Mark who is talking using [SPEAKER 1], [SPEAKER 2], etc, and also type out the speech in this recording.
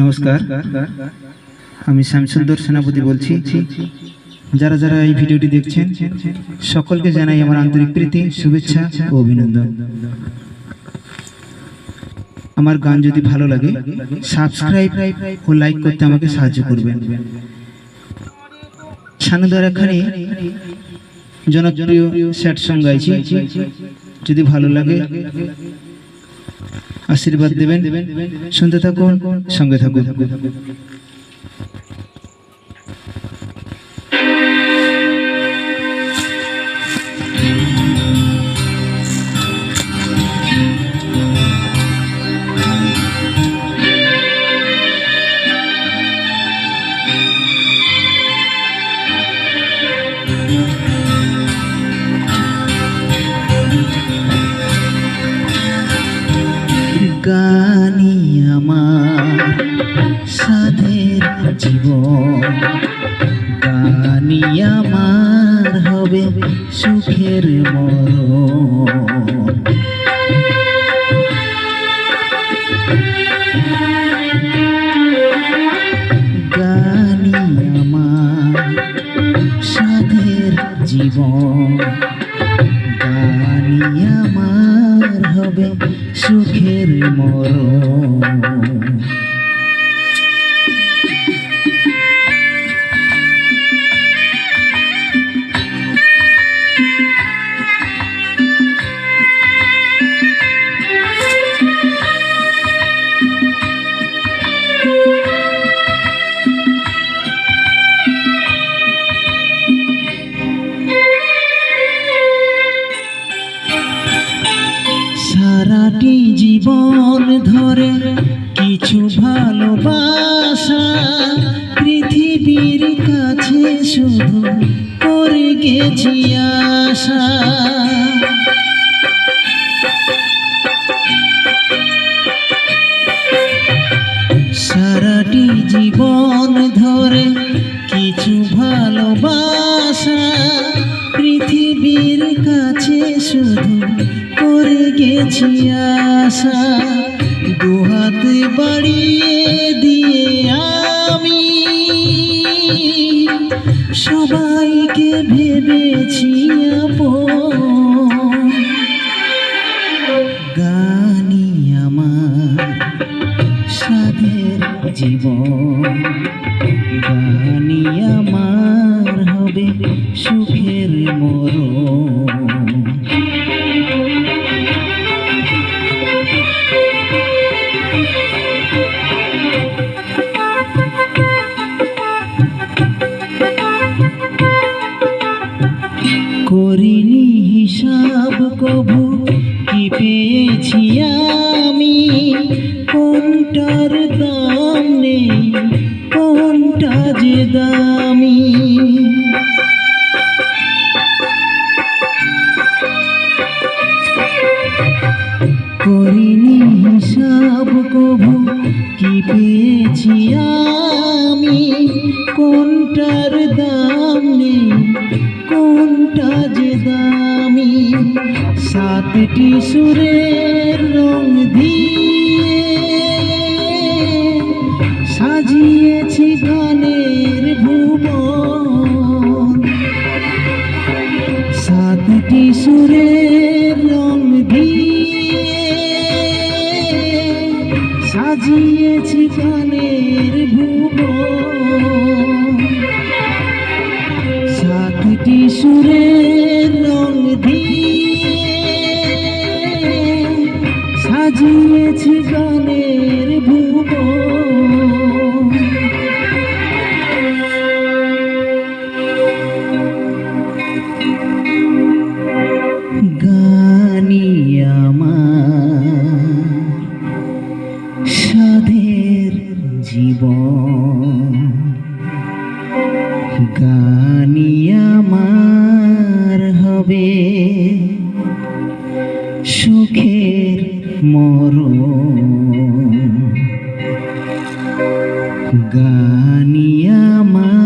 [SPEAKER 1] নমস্কার, আমি শ্যামসুন্দর সেনাপতি বলছি। যারা যারা এই ভিডিওটি দেখছেন সকলকে জানাই আমার আন্তরিক প্রীতি, শুভেচ্ছা ও অভিনন্দন। আমার গান যদি ভালো লাগে সাবস্ক্রাইব ও লাইক করতে আমাকে সাহায্য করবেন। সানুদার এখানে জনপ্রিয় স্যাড সং গাইছি, যদি ভালো লাগে আশীর্বাদ দেবেন। শুনতে থাকুন, সঙ্গে থাকুন। গানি আমার সাধের জীবন, গানি আমার হবে সুখের মরণ। গানি আমার সাধের জীবন, গানি আমার হবে সুখের মরণ। সারাটি জীবন ধরে কিছু ভালোবাসা পৃথিবীর কাছে শুধু করে গেছি আশা। সারাটি জীবন ধরে কিছু ভালোবাসা পৃথিবীর কাছে শুধু করে গেছি আশা। দুহাত বাড়িয়ে দিয়ে আমি সবাইকে ভেবেছি আপন। গানি আমার সাধের জীবন, গানি আমার হবে সুখের মরণ। করিনি হিসাব কভু কি পেয়েছি আমি, কোনটার দাম নেই কোনটা যে দামি। করিনি হিসাব কভু কি পেয়েছি আমি, কোনটার দাম নেই কোনটা যে দামি। সাতটি সুরের রং দিয়ে সাজিয়েছি গানের ভুবন। সাতটি সুরের রং দিয়ে সাজিয়েছি গানের ভুবন। সাতটি সুরের রং দিয়ে সাজিয়েছি গানের ভুবন। গানি আমার সাধের জীবন, গানি আমার হবে সুখের মরণ। গানি আমার